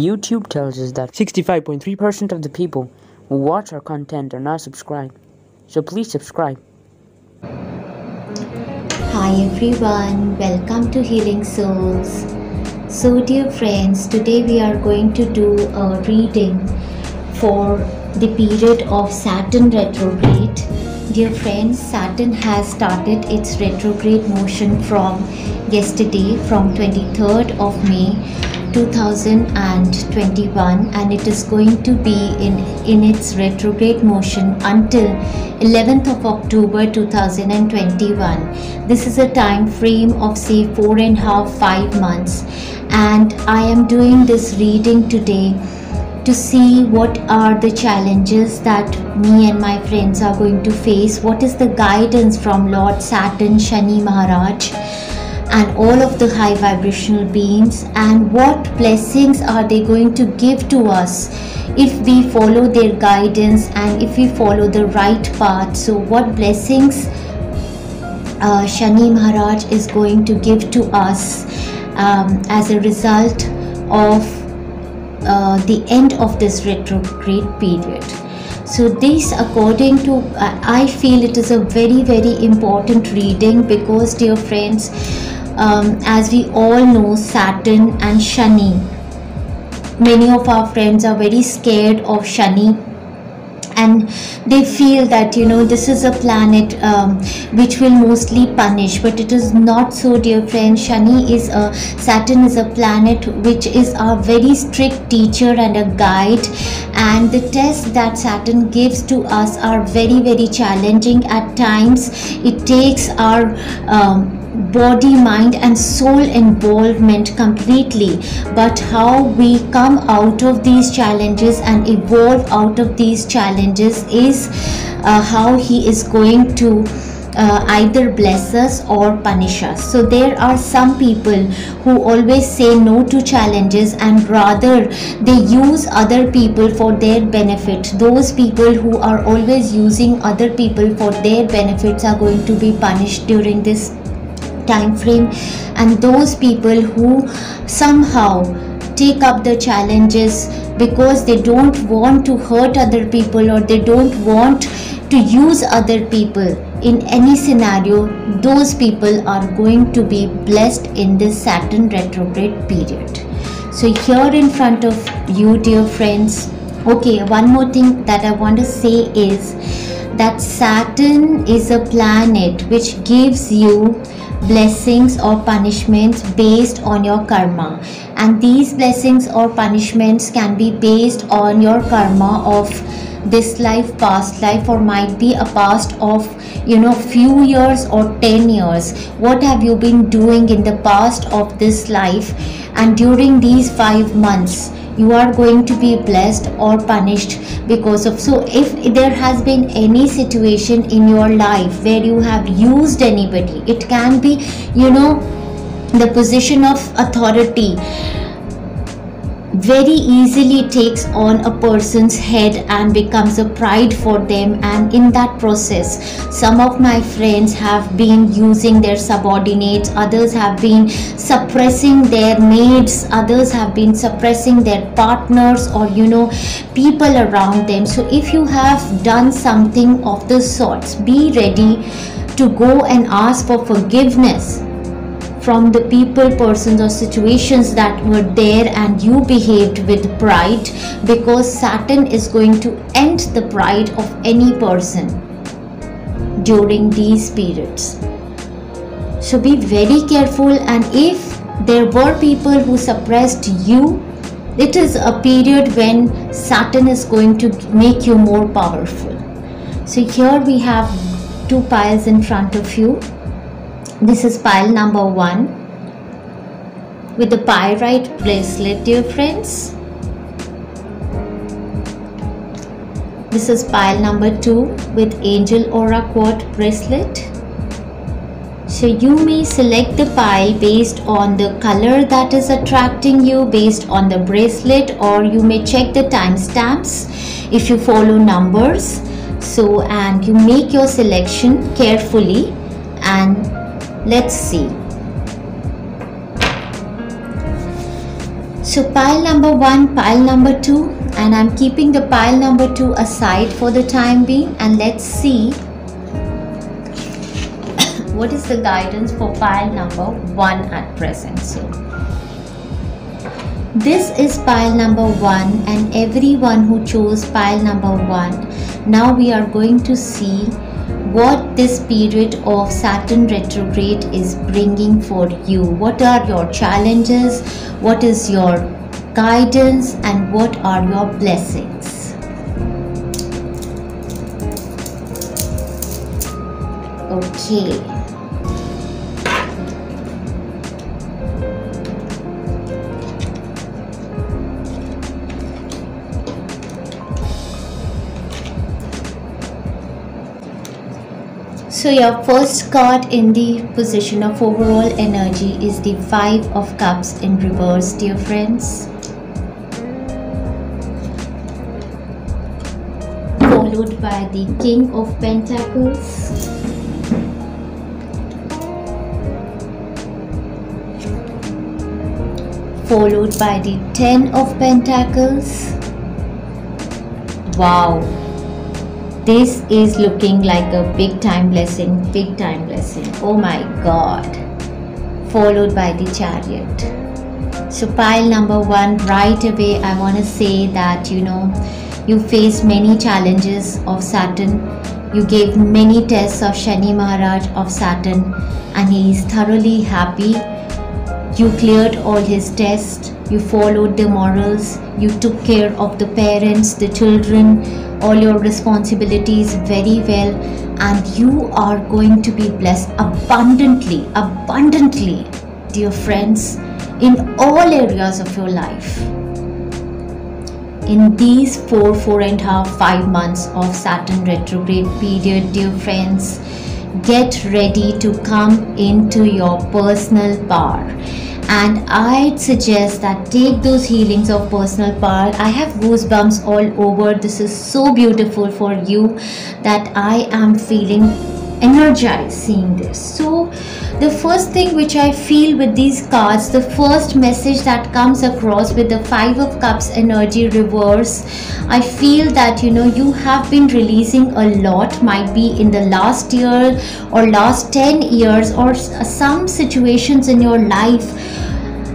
YouTube tells us that 65.3% of the people who watch our content are not subscribed. So please subscribe. Hi everyone, welcome to Healing Souls. So dear friends, today we are going to do a reading for the period of Saturn retrograde. Dear friends, Saturn has started its retrograde motion from yesterday, from 23rd of May 2021, and it is going to be in its retrograde motion until 11th of October 2021. This is a time frame of say 4.5-5 months, and I am doing this reading today to see what are the challenges that me and my friends are going to face, what is the guidance from Lord Saturn, Shani Maharaj and all of the high vibrational beings, and what blessings are they going to give to us if we follow their guidance and if we follow the right path. So what blessings Shani Maharaj is going to give to us as a result of the end of this retrograde period. So this, according to I feel it is a very important reading, because dear friends, as we all know, Saturn and Shani, many of our friends are very scared of Shani, and they feel that this is a planet which will mostly punish, but it is not so, dear friends. Saturn is a planet which is a very strict teacher and a guide, and the tests that Saturn gives to us are very challenging at times. It takes our body, mind and soul involvement completely, but how we come out of these challenges and evolve out of these challenges is how he is going to either bless us or punish us. So there are some people who always say no to challenges, and rather they use other people for their benefit. Those people who are always using other people for their benefits are going to be punished during this time frame, and those people who somehow take up the challenges because they don't want to hurt other people, or they don't want to use other people in any scenario, those people are going to be blessed in this Saturn retrograde period. So here in front of you, dear friends, okay, one more thing that I want to say is that Saturn is a planet which gives you blessings or punishments based on your karma, and these blessings or punishments can be based on your karma of this life, past life, or might be a past of few years or 10 years. What have you been doing in the past of this life, and during these 5 months you are going to be blessed or punished because of. So if there has been any situation in your life where you have used anybody, it can be the position of authority very easily takes on a person's head and becomes a pride for them, and in that process some of my friends have been using their subordinates, others have been suppressing their mates, others have been suppressing their partners or people around them. So if you have done something of the sorts, be ready to go and ask for forgiveness from the people, persons or situations that were there and you behaved with pride, because Saturn is going to end the pride of any person during these periods. So be very careful, and if there were people who suppressed you, it is a period when Saturn is going to make you more powerful. So here we have 2 piles in front of you. This is pile number 1 with the pyrite bracelet, dear friends. This is pile number 2 with angel aura quad bracelet. So you may select the pile based on the color that is attracting you, based on the bracelet, or you may check the timestamps if you follow numbers. So, and you make your selection carefully, and let's see. So pile number 1, pile number 2, and I'm keeping the pile number 2 aside for the time being, and let's see what is the guidance for pile number 1 at present. So this is pile number 1, and everyone who chose pile number 1, now we are going to see what this period of Saturn retrograde is bringing for you. What are your challenges? What is your guidance? And what are your blessings? Okay. So your first card in the position of overall energy is the 5 of Cups in reverse, dear friends. Followed by the King of Pentacles. Followed by the 10 of Pentacles. Wow. This is looking like a big time blessing, big time blessing. Oh my God. Followed by the Chariot. So pile number 1, right away I want to say that you faced many challenges of Saturn. You gave many tests of Shani Maharaj of Saturn, and he is thoroughly happy. You cleared all his tests. You followed the morals. You took care of the parents, the children, all your responsibilities very well, and you are going to be blessed abundantly, abundantly, dear friends, in all areas of your life. In these 4.5, 5 months of Saturn retrograde period, dear friends, get ready to come into your personal power. And I'd suggest that take those healings of personal power. I have goosebumps all over. This is so beautiful for you that I am feeling energized seeing this. So the first thing which I feel with these cards, the first message that comes across with the 5 of Cups energy reverse, I feel that you have been releasing a lot, might be in the last year or last 10 years, or some situations in your life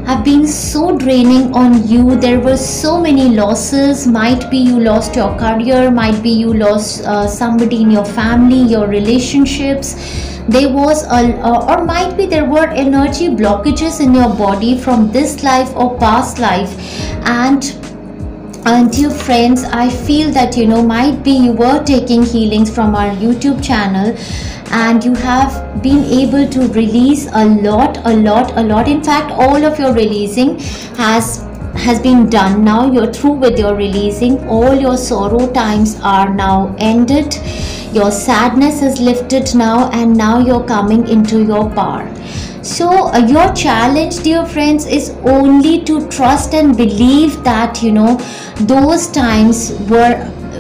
have been so draining on you. There were so many losses. Might be you lost your career, might be you lost somebody in your family, your relationships. There was or might be there were energy blockages in your body from this life or past life. And dear friends, I feel that might be you were taking healings from our YouTube channel, and you have been able to release a lot. In fact, all of your releasing has been done now. You're through with your releasing. All your sorrow times are now ended. Your sadness is lifted now, and now you're coming into your power. So your challenge, dear friends, is only to trust and believe that those times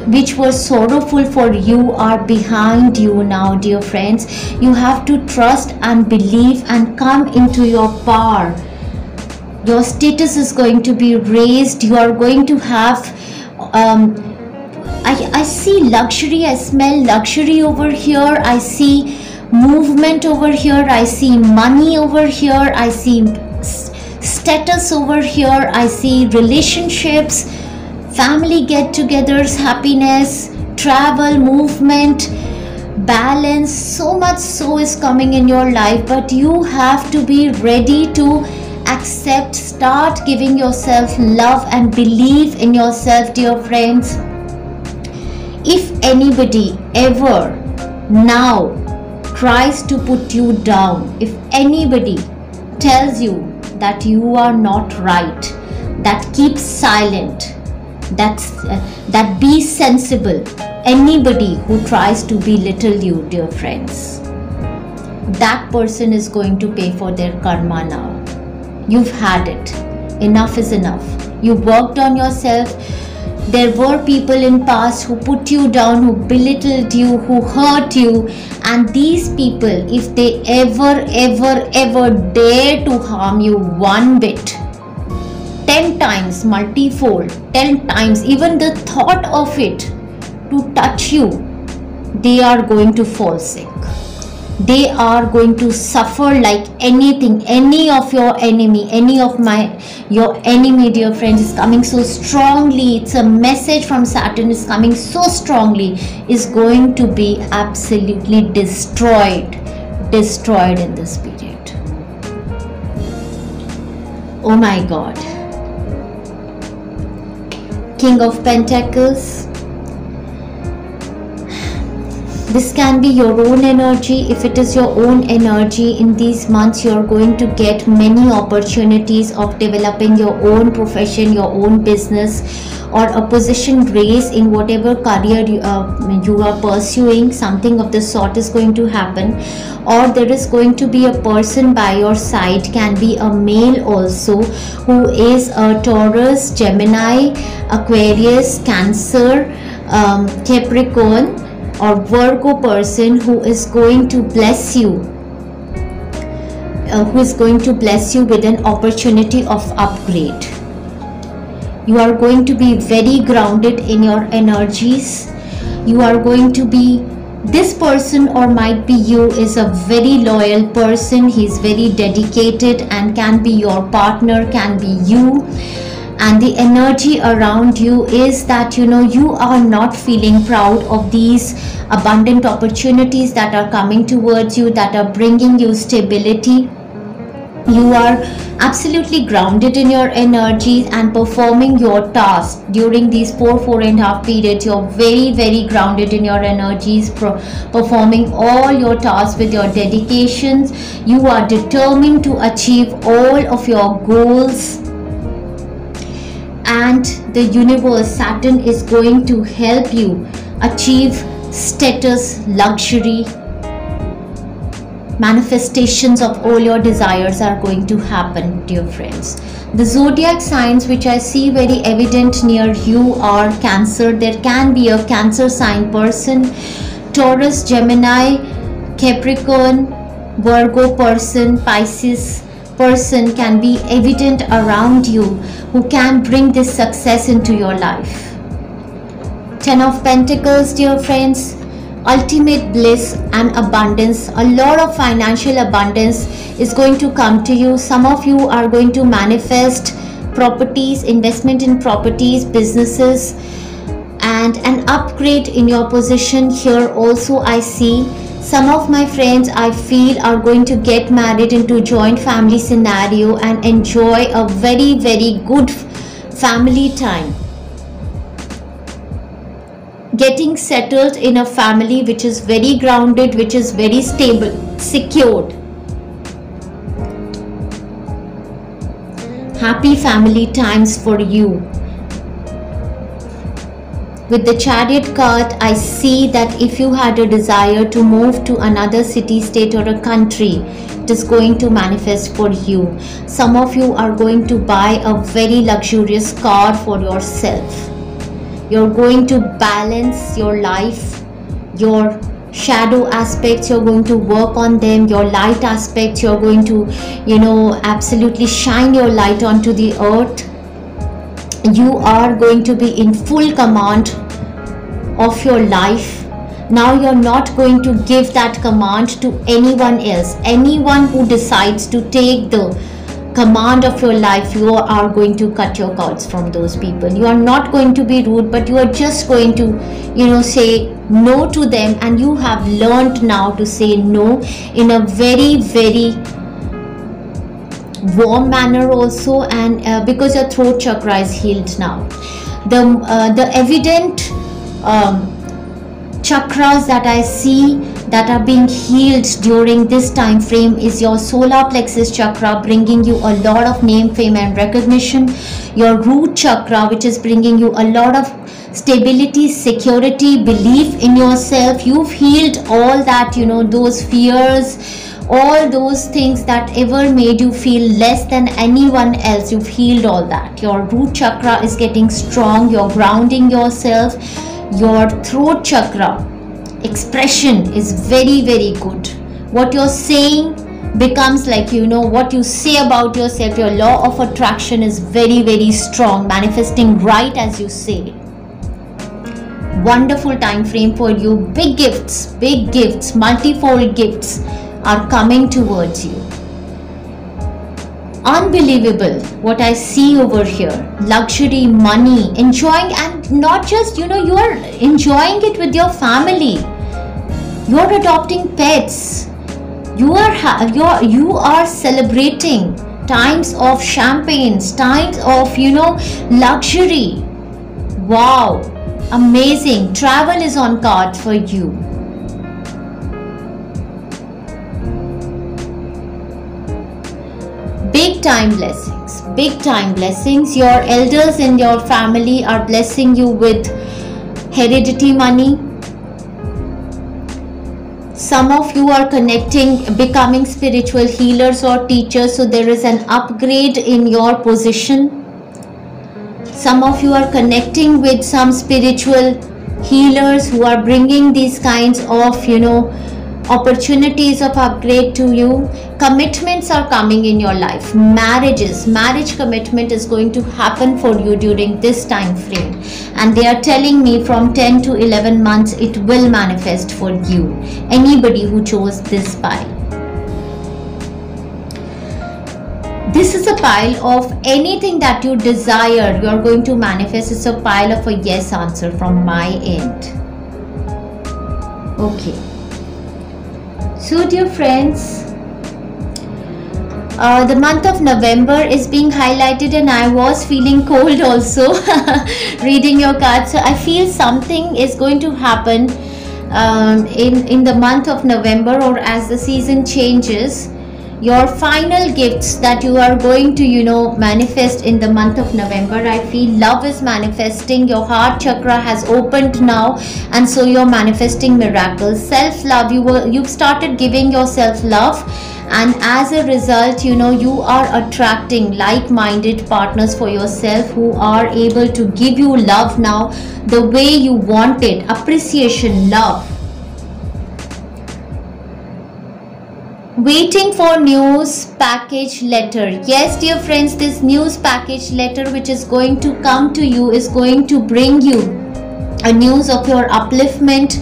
which were sorrowful for you are behind you now, dear friends. You have to trust and believe and come into your power. Your status is going to be raised. You are going to have I see luxury. I smell luxury over here. I see movement over here. I see money over here. I see status over here. I see relationships, family get-togethers, happiness, travel, movement, balance. So much so is coming in your life, but you have to be ready to accept. Start giving yourself love and believe in yourself, dear friends. If anybody ever now tries to put you down, if anybody tells you that you are not right, that keep silent, that be sensible, anybody who tries to belittle you, dear friends, that person is going to pay for their karma now. You've had it. Enough is enough. You worked on yourself. There were people in past who put you down, who belittled you, who hurt you, and these people, if they ever dare to harm you one bit, 10 times, multifold, 10 times, even the thought of it to touch you, they are going to fall sick. They are going to suffer like anything. Any of your enemy, your enemy, dear friends, is coming so strongly. It's a message from Saturn, is coming so strongly, is going to be absolutely destroyed in this period. Oh my God. King of Pentacles. This can be your own energy. If it is your own energy, in these months you are going to get many opportunities of developing your own profession, your own business, or a position raise in whatever career you are pursuing. Something of the sort is going to happen, or there is going to be a person by your side, can be a male also, who is a Taurus, Gemini, Aquarius, Cancer, Capricorn or Virgo person, who is going to bless you, with an opportunity of upgrade. You are going to be very grounded in your energies. You are going to be, this person, or might be you, is a very loyal person. He is very dedicated and can be your partner, can be you. And the energy around you is that, you are not feeling proud of these abundant opportunities that are coming towards you, that are bringing you stability. You are absolutely grounded in your energies and performing your tasks during these 4.5 periods. You're very, very grounded in your energies, performing all your tasks with your dedications. You are determined to achieve all of your goals. And the universe, Saturn, is going to help you achieve status, luxury. Manifestations of all your desires are going to happen, dear friends. The zodiac signs which I see very evident near you are Cancer. There can be a Cancer sign person, Taurus, Gemini, Capricorn, Virgo person, Pisces person can be evident around you, who can bring this success into your life. 10 of Pentacles, dear friends, ultimate bliss and abundance. A lot of financial abundance is going to come to you. Some of you are going to manifest properties, investment in properties, businesses, and an upgrade in your position. Here also I see some of my friends, I feel, are going to get married into joint family scenario and enjoy a very, very good family time. Getting settled in a family which is very grounded, which is very stable, secured. Happy family times for you. With the Chariot card, I see that if you had a desire to move to another city, state or a country, it is going to manifest for you. Some of you are going to buy a very luxurious car for yourself. You're going to balance your life, your shadow aspects, you're going to work on them. Your light aspects, you're going to, absolutely shine your light onto the earth. You are going to be in full command of your life. Now you're not going to give that command to anyone else. Anyone who decides to take the command of your life, you are going to cut your cords from those people. You are not going to be rude, but you are just going to, say no to them. And you have learned now to say no in a very, very warm manner also, and because your throat chakra is healed now. The evident chakras that I see that are being healed during this time frame is your solar plexus chakra, bringing you a lot of name, fame and recognition. Your root chakra, which is bringing you a lot of stability, security, belief in yourself. You've healed all that, those fears, all those things that ever made you feel less than anyone else. You've healed all that. Your root chakra is getting strong. You're grounding yourself. Your throat chakra expression is very, very good. What you're saying becomes like, what you say about yourself, your law of attraction is very, very strong, manifesting right as you say. Wonderful time frame for you. Big gifts, multifold gifts are coming towards you. Unbelievable what I see over here. Luxury, money, enjoying, and not just, you are enjoying it with your family. You are adopting pets. You are celebrating times of champagnes, times of, luxury. Wow, amazing. Travel is on card for you. Big time blessings. Your elders in your family are blessing you with heredity money. Some of you are becoming spiritual healers or teachers, so there is an upgrade in your position. Some of you are connecting with some spiritual healers who are bringing these kinds of, opportunities of upgrade to you. Commitments are coming in your life. Marriage commitment is going to happen for you during this time frame, and they are telling me from 10 to 11 months it will manifest for you. Anybody who chose this pile, this is a pile of anything that you desire, you are going to manifest. It's a pile of a yes answer from my end. Okay. So dear friends, the month of November is being highlighted, and I was feeling cold also reading your cards. So I feel something is going to happen in the month of November, or as the season changes. Your final gifts that you are going to manifest in the month of November. I feel love is manifesting. Your heart chakra has opened now, and so you're manifesting miracles. Self-love, you've started giving yourself love, and as a result, you are attracting like-minded partners for yourself who are able to give you love now the way you want it. Appreciation, love. Waiting for news package letter. Yes, dear friends, this news package letter which is going to come to you is going to bring you a news of your upliftment.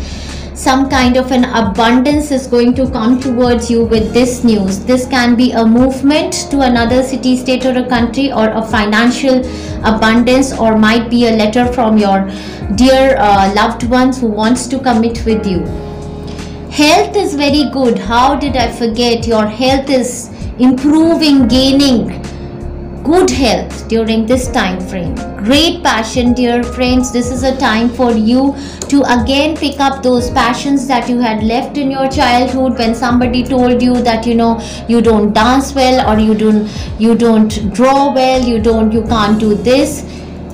Some kind of an abundance is going to come towards you with this news. This can be a movement to another city, state, or a country, or a financial abundance, or might be a letter from your dear loved ones who wants to commit with you. Health is very good. How did I forget? Your health is improving, gaining good health during this time frame. Great passion, dear friends. This is a time for you to again pick up those passions that you had left in your childhood, when somebody told you that you don't dance well, or you don't draw well, you can't do this.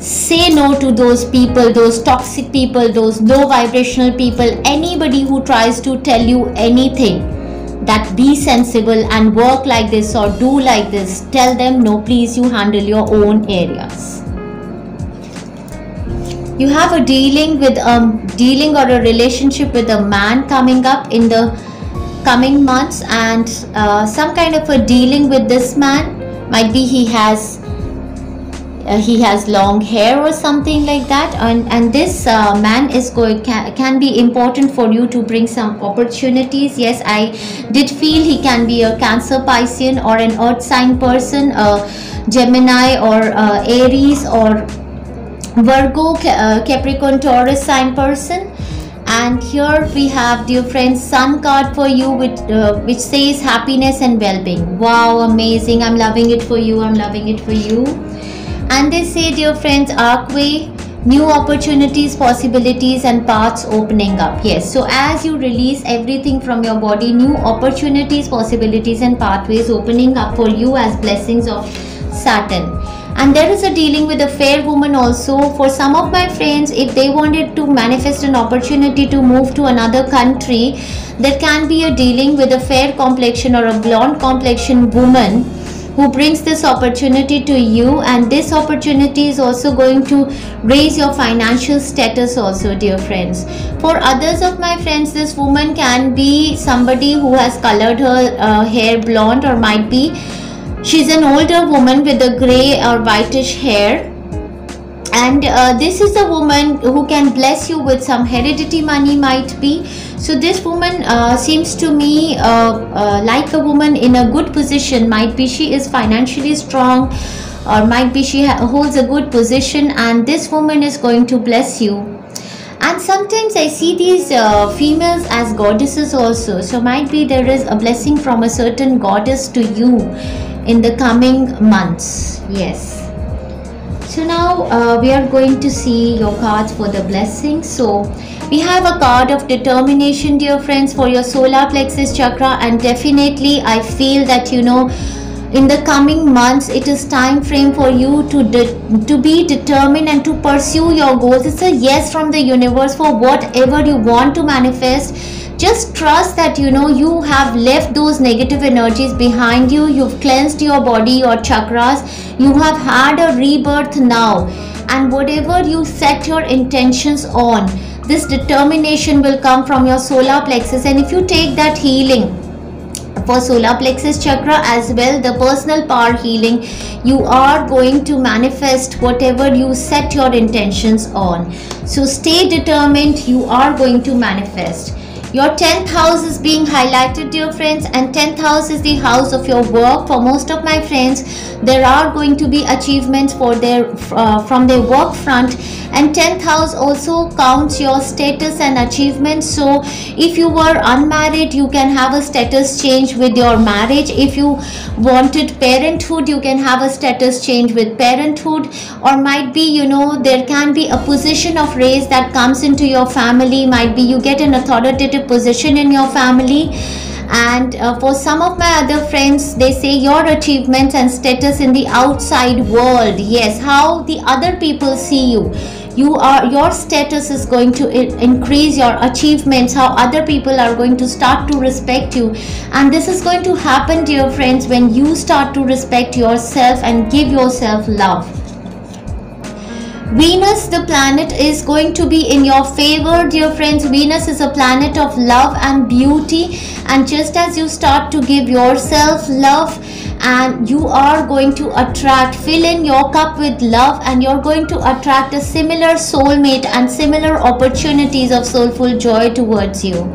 Say no to those people, those toxic people, those low vibrational people, anybody who tries to tell you anything, that be sensible and work like this or do like this. Tell them no, please, you handle your own areas. You have a dealing or a relationship with a man coming up in the coming months, and some kind of a dealing with this man. Might be he has long hair or something like that, and this man is can be important for you to bring some opportunities. Yes, I did feel he can be a Cancer, Piscean, or an earth sign person, a Gemini or Aries or Virgo, Capricorn, Taurus sign person. And here we have, dear friends, Sun card for you, which says happiness and well-being. Wow, amazing. I'm loving it for you. I'm loving it for you. And they say, dear friends, Arcway, new opportunities, possibilities, and paths opening up. Yes, so as you release everything from your body, new opportunities, possibilities, and pathways opening up for you as blessings of Saturn. And there is a dealing with a fair woman also. For some of my friends, if they wanted to manifest an opportunity to move to another country, there can be a dealing with a fair complexion or a blonde complexion woman who brings this opportunity to you, and this opportunity is also going to raise your financial status also, dear friends. For others of my friends, this woman can be somebody who has colored her hair blonde, or might be she's an older woman with a gray or whitish hair. And this is a woman who can bless you with some heredity money, might be. So this woman seems to me like a woman in a good position. Might be she is financially strong, or might be she holds a good position, and this woman is going to bless you. And sometimes I see these females as goddesses also. So might be there is a blessing from a certain goddess to you in the coming months. Yes. So now we are going to see your cards for the blessing. So we have a card of determination, dear friends, for your solar plexus chakra, and definitely I feel that, you know, in the coming months it is time frame for you to be determined and to pursue your goals. It's a yes from the universe for whatever you want to manifest. Just trust that, you know, you have left those negative energies behind you. You've cleansed your body, your chakras. You have had a rebirth now. And whatever you set your intentions on, this determination will come from your solar plexus. And if you take that healing for solar plexus chakra as well, the personal power healing, you are going to manifest whatever you set your intentions on. So stay determined. You are going to manifest. Your 10th house is being highlighted, dear friends, and 10th house is the house of your work. For most of my friends, there are going to be achievements for their from their work front, and 10th house also counts your status and achievements. So if you were unmarried, you can have a status change with your marriage. If you wanted parenthood, you can have a status change with parenthood, or might be, you know, there can be a position of raise that comes into your family. Might be you get an authoritative position in your family. And for some of my other friends, they say your achievements and status in the outside world, yes, how the other people see you, your status is going to increase, your achievements, how other people are going to start to respect you. And this is going to happen, dear friends, when you start to respect yourself and give yourself love. Venus, the planet, is going to be in your favor, dear friends. Venus is a planet of love and beauty, and just as you start to give yourself love, and you are going to attract, fill in your cup with love, and you're going to attract a similar soulmate and similar opportunities of soulful joy towards you.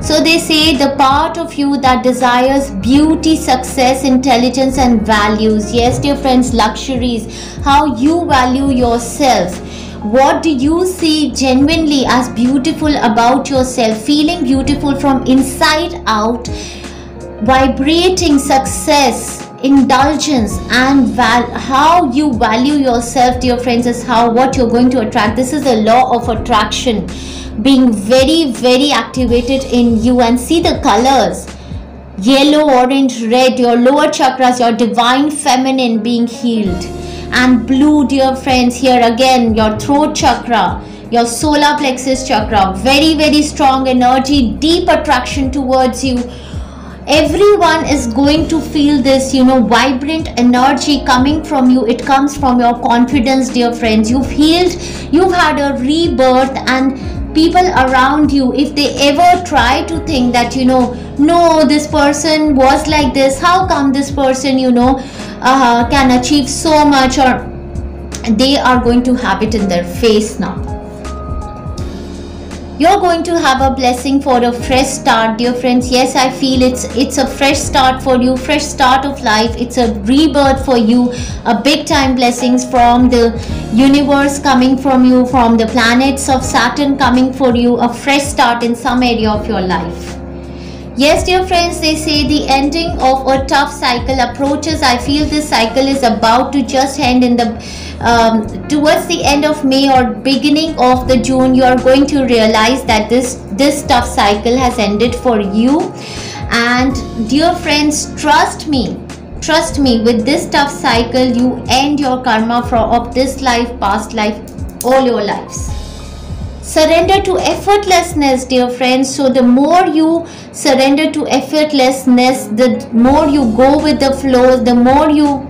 So they say the part of you that desires beauty, success, intelligence and values. Yes, dear friends, luxuries, how you value yourself. What do you see genuinely as beautiful about yourself? Feeling beautiful from inside out, vibrating success, indulgence, and how you value yourself, dear friends, is what you're going to attract. This is the law of attraction being very, very activated in you. And see the colors: yellow, orange, red, your lower chakras, your divine feminine being healed. And blue, dear friends, here again, your throat chakra, your solar plexus chakra, very, very strong energy, deep attraction towards you. Everyone is going to feel this, you know, vibrant energy coming from you. It comes from your confidence, dear friends. You've healed, you've had a rebirth, and people around you, if they ever try to think that, you know, no, this person was like this, how come this person, you know, can achieve so much, or they are going to have it in their face now. You're going to have a blessing for a fresh start, dear friends. Yes, I feel it's a fresh start for you, fresh start of life. It's a rebirth for you, a big time blessings from the universe coming from you, from the planets of Saturn coming for you, a fresh start in some area of your life. Yes, dear friends, they say the ending of a tough cycle approaches. I feel this cycle is about to just end in the towards the end of May or beginning of the June. You are going to realize that this tough cycle has ended for you. And dear friends, trust me, with this tough cycle you end your karma of this life, past life, all your lives. Surrender to effortlessness, dear friends. So the more you surrender to effortlessness, the more you go with the flow, the more you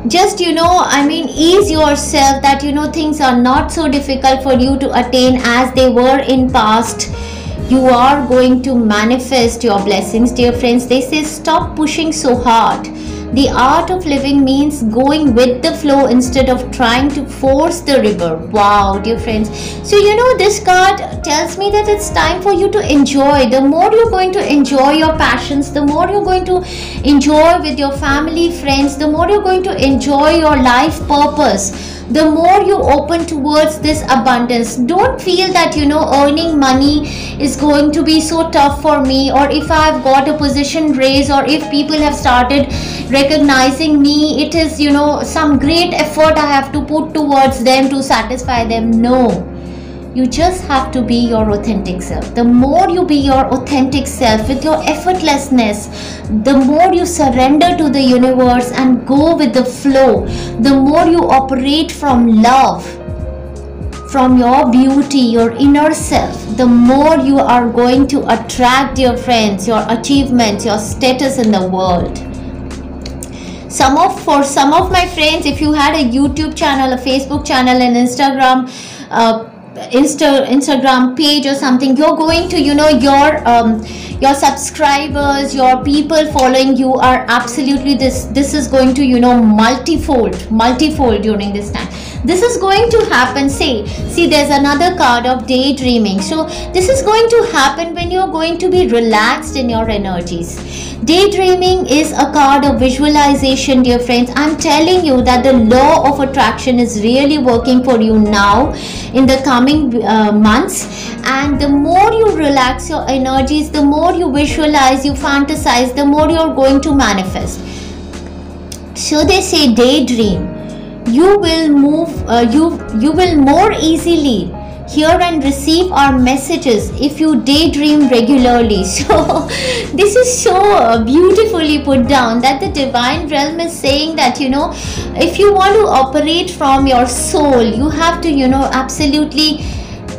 just ease yourself, that things are not so difficult for you to attain as they were in past. You are going to manifest your blessings, dear friends. They say stop pushing so hard. The art of living means going with the flow instead of trying to force the river. Wow, dear friends. So this card tells me that it's time for you to enjoy. The more you're going to enjoy your passions, the more you're going to enjoy with your family, friends, the more you're going to enjoy your life purpose, the more you open towards this abundance. Don't feel that earning money is going to be so tough for me, or if I've got a position raise, or if people have started recognizing me, it is some great effort I have to put towards them to satisfy them. No, you just have to be your authentic self. The more you be your authentic self with your effortlessness, the more you surrender to the universe and go with the flow, the more you operate from love, from your beauty, your inner self, the more you are going to attract, dear friends, your achievements, your status in the world. For some of my friends, if you had a YouTube channel, a Facebook channel, an Instagram page or something, you're going to your subscribers, your people following you are absolutely this is going to multifold during this time. This is going to happen. See, there's another card of daydreaming. So this is going to happen when you're going to be relaxed in your energies. Daydreaming is a card of visualization, dear friends. I'm telling you that the law of attraction is really working for you now in the coming months. And the more you relax your energies, the more you visualize, you fantasize, the more you're going to manifest. So they say daydream. You will move, you will more easily hear and receive our messages if you daydream regularly. So this is so beautifully put down, that the divine realm is saying that if you want to operate from your soul, you have to absolutely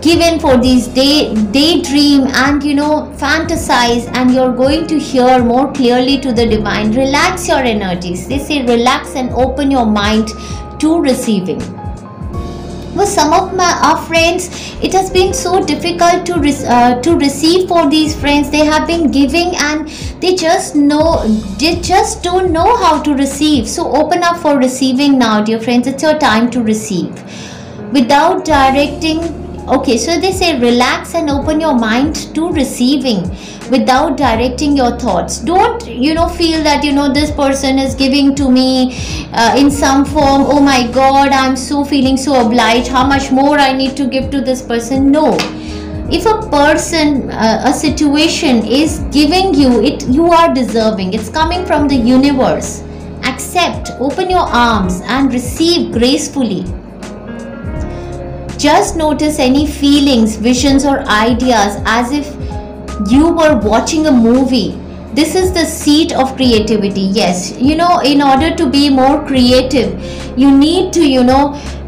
give in for these daydream and fantasize, and you're going to hear more clearly to the divine. Relax your energies. They say relax and open your mind to receiving. For some of our friends, it has been so difficult to receive. For these friends, they have been giving and they just don't know how to receive. So open up for receiving now, dear friends. It's your time to receive without directing. Okay, so they say relax and open your mind to receiving without directing your thoughts. Don't feel that this person is giving to me in some form. Oh my God, I'm so feeling so obliged. How much more I need to give to this person? No. If a person, a situation is giving you it, you are deserving. It's coming from the universe. Accept, open your arms and receive gracefully. Just notice any feelings, visions or ideas as if you were watching a movie. This is the seat of creativity. Yes, in order to be more creative, you need to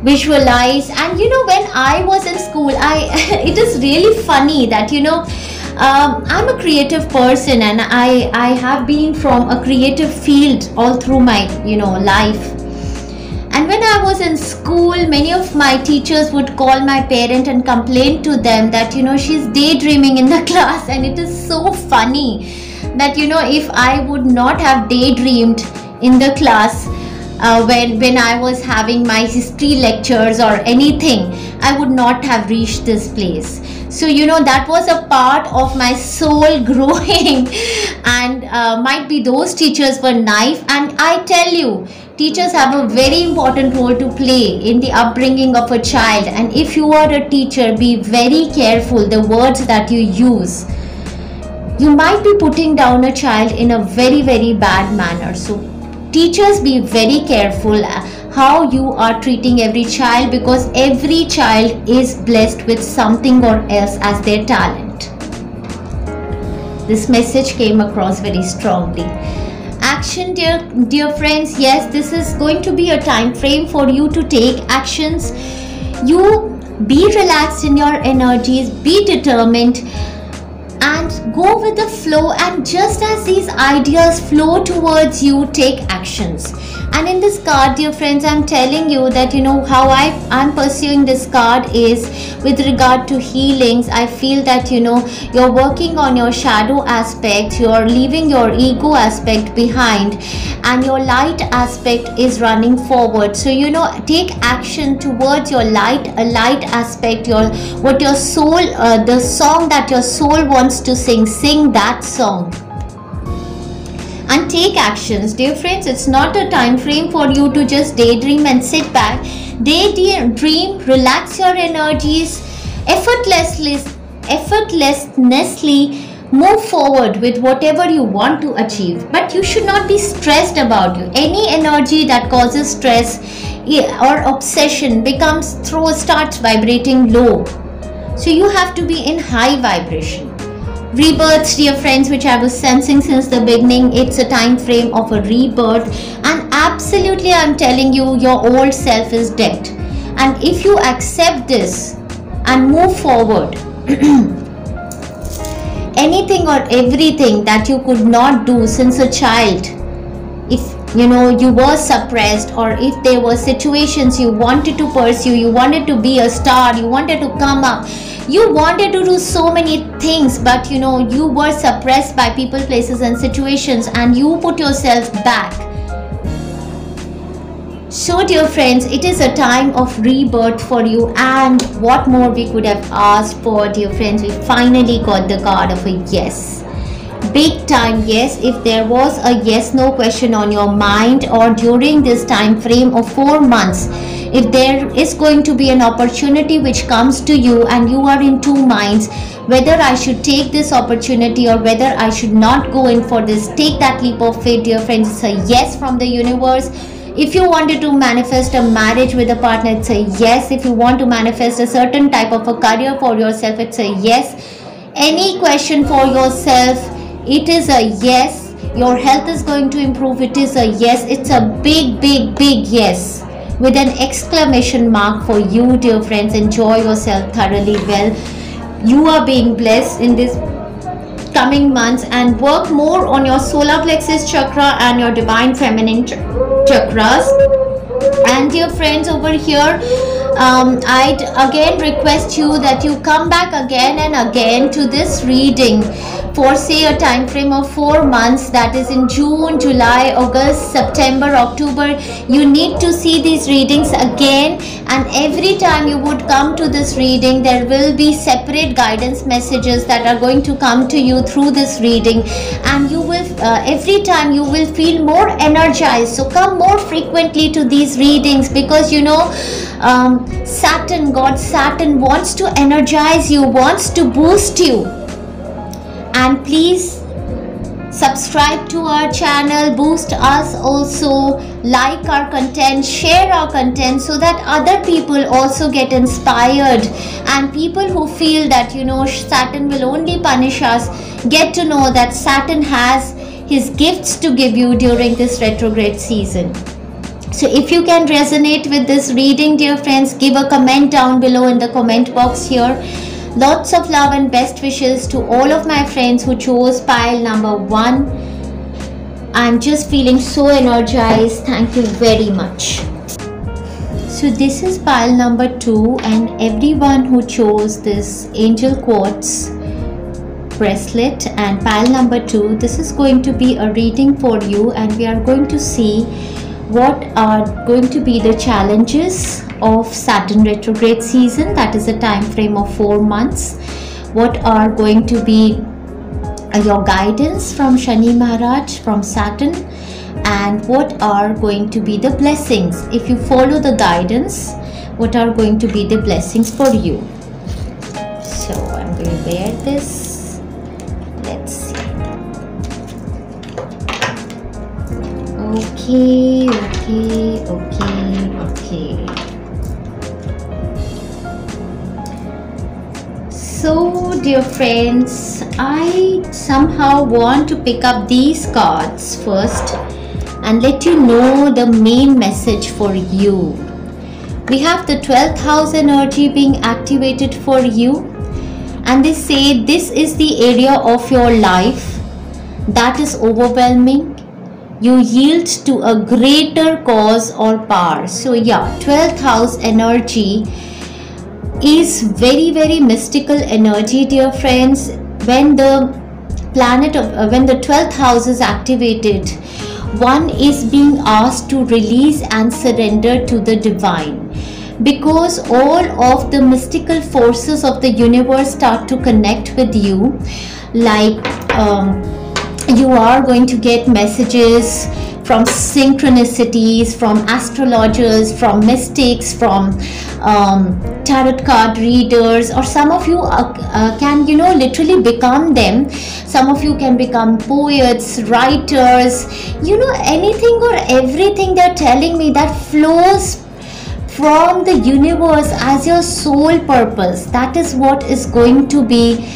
visualize. And when I was in school, it is really funny that I'm a creative person, and I have been from a creative field all through my life. And when I was in school, many of my teachers would call my parent and complain to them that she's daydreaming in the class. And it is so funny that if I would not have daydreamed in the class when I was having my history lectures or anything, I would not have reached this place. So that was a part of my soul growing. And might be those teachers were naive, and I tell you, teachers have a very important role to play in the upbringing of a child. And if you are a teacher, be very careful the words that you use. You might be putting down a child in a very, very bad manner. So teachers, be very careful how you are treating every child, because every child is blessed with something or else as their talent. This message came across very strongly. Action, dear friends. Yes, this is going to be a time frame for you to take actions. You Be relaxed in your energies, be determined, and go with the flow. And just as these ideas flow towards you, take actions. And in this card, dear friends, I'm telling you that, you know, how I'm pursuing this card is with regard to healings. I feel that, you know, you're working on your shadow aspect, you're leaving your ego aspect behind, and your light aspect is running forward. So, you know, take action towards your light aspect, what your soul, the song that your soul wants to sing that song. And take actions, dear friends. It's not a time frame for you to just daydream and sit back. Daydream, relax your energies, effortlessly move forward with whatever you want to achieve. But you should not be stressed about you. Any energy that causes stress or obsession starts vibrating low. So you have to be in high vibration. Rebirths, dear friends, which I was sensing since the beginning, it's a time frame of a rebirth, and absolutely I'm telling you, your old self is dead. And if you accept this and move forward, anything or everything that you could not do since a child, if you know you were suppressed, or if there were situations you wanted to pursue, you wanted to be a star, you wanted to come up, you wanted to do so many things, but you know you were suppressed by people, places and situations, and you put yourself back. So dear friends, it is a time of rebirth for you, and what more we could have asked for, dear friends. We finally got the card of a yes. Big time yes. If there was a yes no question on your mind, or during this time frame of 4 months, if there is going to be an opportunity which comes to you and you are in two minds, whether I should take this opportunity or whether I should not go in for this, take that leap of faith, dear friends. It's a yes from the universe. If you wanted to manifest a marriage with a partner, it's a yes. If you want to manifest a certain type of a career for yourself, it's a yes. Any question for yourself, it is a yes. Your health is going to improve, it is a yes. It's a big yes, with an exclamation mark for you, dear friends. Enjoy yourself thoroughly well. You are being blessed in this coming months, and work more on your solar plexus chakra and your divine feminine chakras. And dear friends, over here I'd again request you that you come back again and again to this reading for say a time frame of 4 months, that is in June, July, August, September, October. You need to see these readings again, and every time you would come to this reading, there will be separate guidance messages that are going to come to you through this reading, and you will every time you will feel more energized. So come more frequently to these readings, because you know Saturn, God Saturn wants to energize you, wants to boost you. And please subscribe to our channel, boost us also, like our content, share our content, so that other people also get inspired, and people who feel that you know Saturn will only punish us get to know that Saturn has his gifts to give you during this retrograde season. So if you can resonate with this reading, dear friends, give a comment down below in the comment box here. Lots of love and best wishes to all of my friends who chose pile number 1. I'm just feeling so energized. Thank you very much. So this is pile number 2, and everyone who chose this angel quartz bracelet and pile number 2, this is going to be a reading for you, and we are going to see what are going to be the challenges of Saturn retrograde season, that is a time frame of 4 months. What are going to be your guidance from Shani Maharaj, from Saturn, and what are going to be the blessings if you follow the guidance. What are going to be the blessings for you? So I'm going to wear this. Let's see. Okay. So dear friends, I somehow want to pick up these cards first and let you know the main message for you. We have the 12th house energy being activated for you, and they say this is the area of your life that is overwhelming. You yield to a greater cause or power. So yeah, 12th house energy is very, very mystical energy, dear friends. When the planet of when the 12th house is activated, one is being asked to release and surrender to the divine, because all of the mystical forces of the universe start to connect with you. Like you are going to get messages from synchronicities, from astrologers, from mystics, from tarot card readers, or some of you can literally become them. Some of you can become poets, writers, anything or everything they're telling me that flows from the universe as your soul purpose. That is what is going to be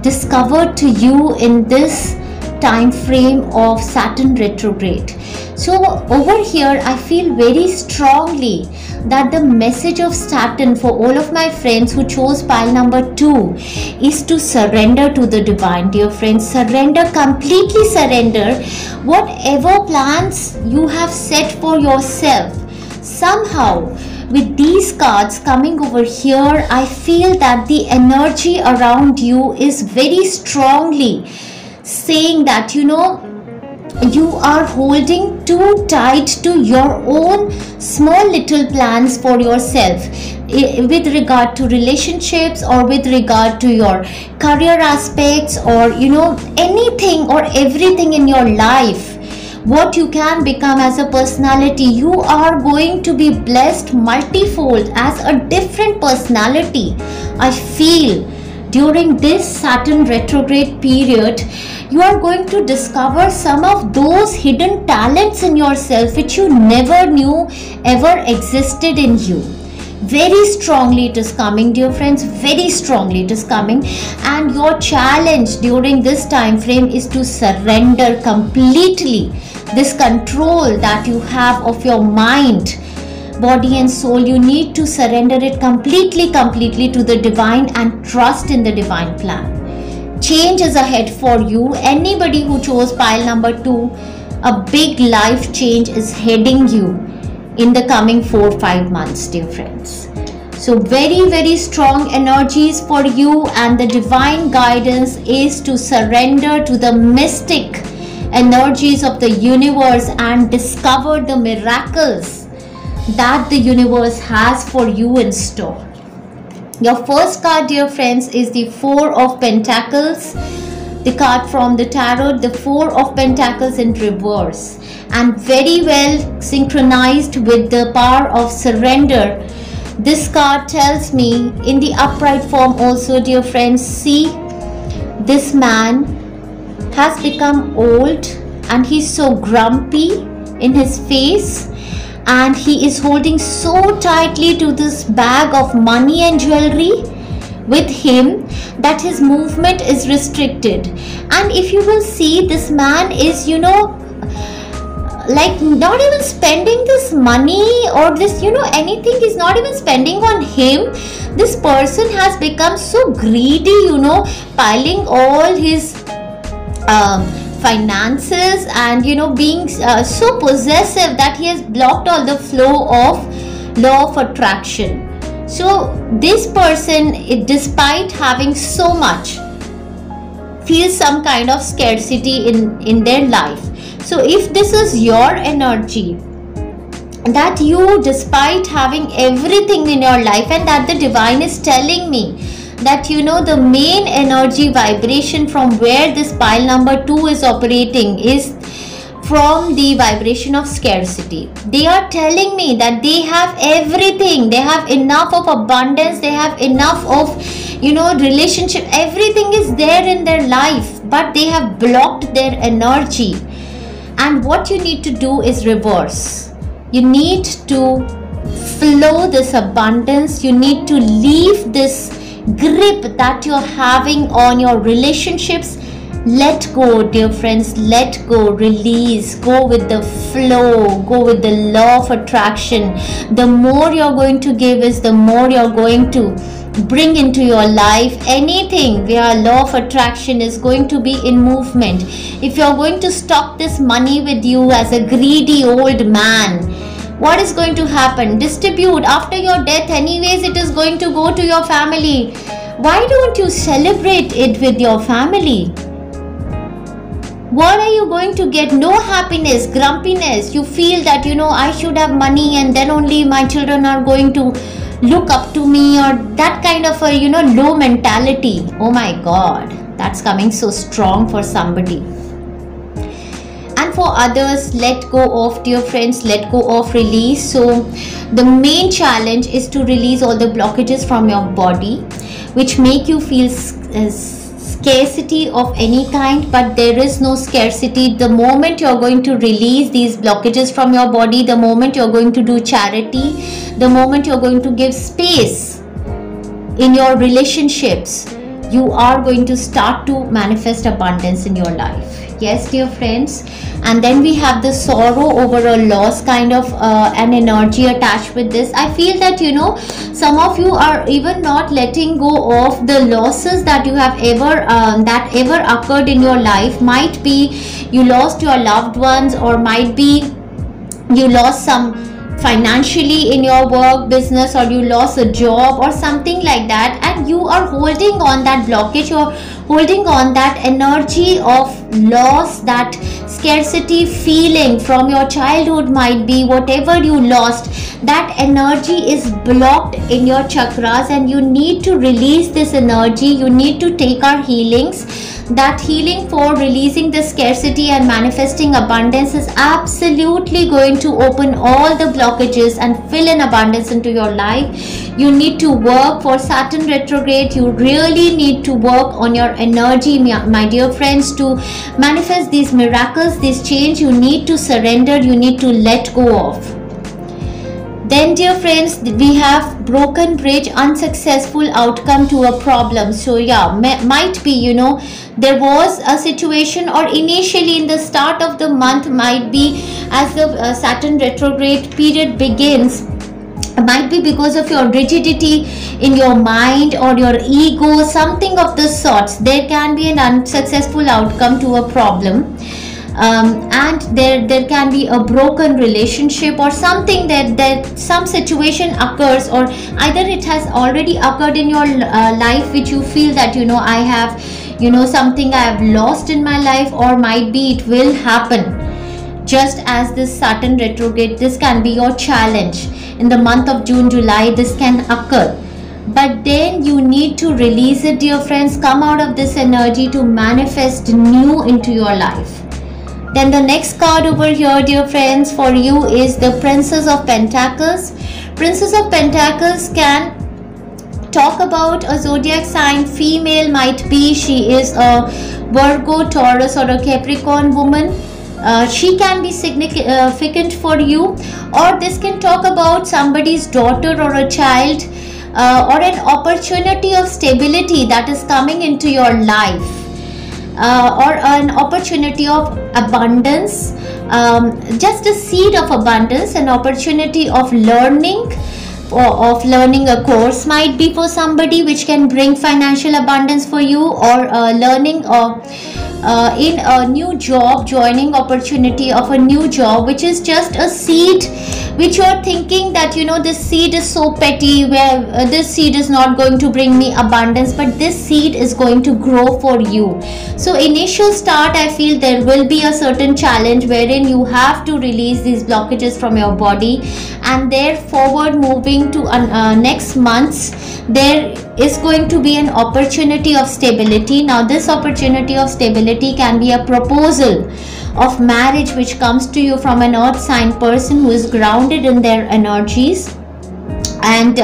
discovered to you in this time frame of Saturn retrograde. So over here I feel very strongly that the message of Saturn for all of my friends who chose pile number 2 is to surrender to the divine, dear friends. Surrender, completely surrender whatever plans you have set for yourself. Somehow with these cards coming over here, I feel that the energy around you is very strongly saying that you are holding too tight to your own small little plans for yourself with regard to relationships, or with regard to your career aspects, or anything or everything in your life. What you can become as a personality, you are going to be blessed multifold as a different personality. I feel during this Saturn retrograde period, you are going to discover some of those hidden talents in yourself which you never knew ever existed in you. Very strongly it is coming, dear friends, very strongly it is coming. And your challenge during this time frame is to surrender completely this control that you have of your mind, body and soul. You need to surrender it completely to the divine and trust in the divine plan. Change is ahead for you. Anybody who chose pile number 2, a big life change is heading you in the coming 4-5 months, dear friends. So very, very strong energies for you, and the divine guidance is to surrender to the mystic energies of the universe and discover the miracles that the universe has for you in store. Your first card, dear friends, is the 4 of Pentacles, the card from the tarot, the 4 of Pentacles in reverse, and very well synchronized with the power of surrender. This card tells me in the upright form also, dear friends, see, this man has become old and he's so grumpy in his face, and he is holding so tightly to this bag of money and jewelry with him that his movement is restricted. And if you will see, this man is like not even spending this money or this anything, he's not even spending on him. This person has become so greedy, piling all his finances and being so possessive that he has blocked all the flow of law of attraction. So this person, despite having so much, feels some kind of scarcity in their life. So if this is your energy, that you, despite having everything in your life, and that the divine is telling me that the main energy vibration from where this pile number 2 is operating is from the vibration of scarcity. They are telling me that they have everything, they have enough of abundance, they have enough of relationship, everything is there in their life, but they have blocked their energy. And what you need to do is reverse. You need to flow this abundance. You need to leave this grip that you're having on your relationships Let go, dear friends, let go, release, go with the flow, go with the law of attraction. The more you're going to give is the more you're going to bring into your life. Anything via law of attraction is going to be in movement. If you're going to stock this money with you as a greedy old man, what is going to happen? Distribute. After your death anyways, it is going to go to your family. Why don't you celebrate it with your family? What are you going to get? No happiness, grumpiness. You feel that, I should have money and then only my children are going to look up to me, or that kind of a, low mentality. Oh my God, that's coming so strong for somebody. And for others, let go of, dear friends, let go of, release. So the main challenge is to release all the blockages from your body, which make you feel scarcity of any kind, but there is no scarcity. The moment you're going to release these blockages from your body, the moment you're going to do charity, the moment you're going to give space in your relationships, you are going to start to manifest abundance in your life. Yes, dear friends. And then we have the sorrow over a loss, kind of an energy attached with this. I feel that, some of you are even not letting go of the losses that you have ever occurred in your life. Might be you lost your loved ones, or might be you lost some financially in your work, business, or you lost a job or something like that, and you are holding on that blockage, or holding on that energy of loss, that scarcity feeling from your childhood. Might be whatever you lost, that energy is blocked in your chakras, and you need to release this energy. You need to take our healings. That healing for releasing the scarcity and manifesting abundance is absolutely going to open all the blockages and fill in abundance into your life. You need to work for Saturn retrograde. You really need to work on your energy, my dear friends, to manifest these miracles, this change. You need to surrender. You need to let go of. Then, dear friends, we have broken bridge, unsuccessful outcome to a problem. So yeah, might be, there was a situation, or initially in the start of the month, might be as the Saturn retrograde period begins, might be because of your rigidity in your mind or your ego, something of the sorts. There can be an unsuccessful outcome to a problem. And there can be a broken relationship, or something that some situation occurs, or either it has already occurred in your life, which you feel that I have something I have lost in my life, or might be it will happen just as this Saturn retrograde. This can be your challenge in the month of June, July. This can occur, but then you need to release it, dear friends. Come out of this energy to manifest new into your life. Then the next card over here, dear friends, for you is the Princess of Pentacles. Princess of Pentacles can talk about a zodiac sign. Female, might be she is a Virgo, Taurus, or a Capricorn woman. She can be significant for you, or this can talk about somebody's daughter or a child, or an opportunity of stability that is coming into your life. Or an opportunity of abundance, just a seed of abundance, an opportunity of learning, or of learning a course, might be for somebody, which can bring financial abundance for you, or learning in a new job, joining opportunity of a new job, which is just a seed which you are thinking that this seed is so petty, where this seed is not going to bring me abundance, but this seed is going to grow for you. So initial start, I feel there will be a certain challenge wherein you have to release these blockages from your body, and there forward moving to next months, there is going to be an opportunity of stability. Now this opportunity of stability can be a proposal of marriage which comes to you from an earth sign person who is grounded in their energies. And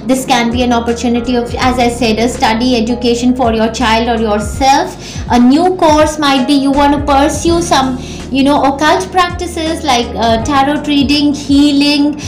this can be an opportunity of, as I said, a study, education for your child or yourself. A new course, might be you want to pursue some occult practices like tarot reading, healing,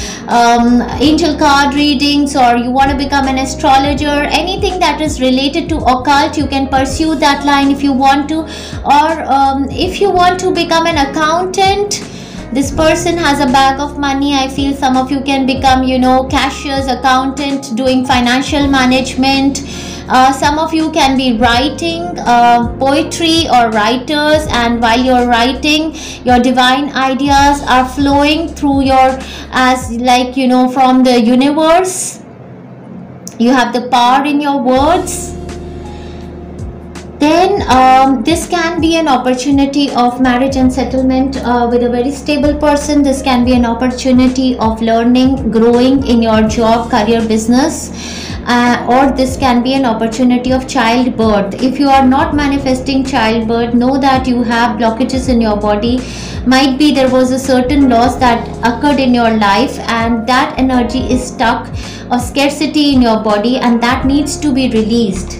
angel card readings, or you want to become an astrologer, anything that is related to occult, you can pursue that line if you want to. Or if you want to become an accountant, this person has a bag of money. I feel some of you can become, cashiers, accountant, doing financial management. Some of you can be writing poetry or writers, and while you're writing, your divine ideas are flowing through your, from the universe. You have the power in your words. Then this can be an opportunity of marriage and settlement with a very stable person. This can be an opportunity of learning, growing in your job, career, business. Or this can be an opportunity of childbirth. If you are not manifesting childbirth, know that you have blockages in your body. Might be there was a certain loss that occurred in your life, and that energy is stuck, or scarcity in your body, and that needs to be released.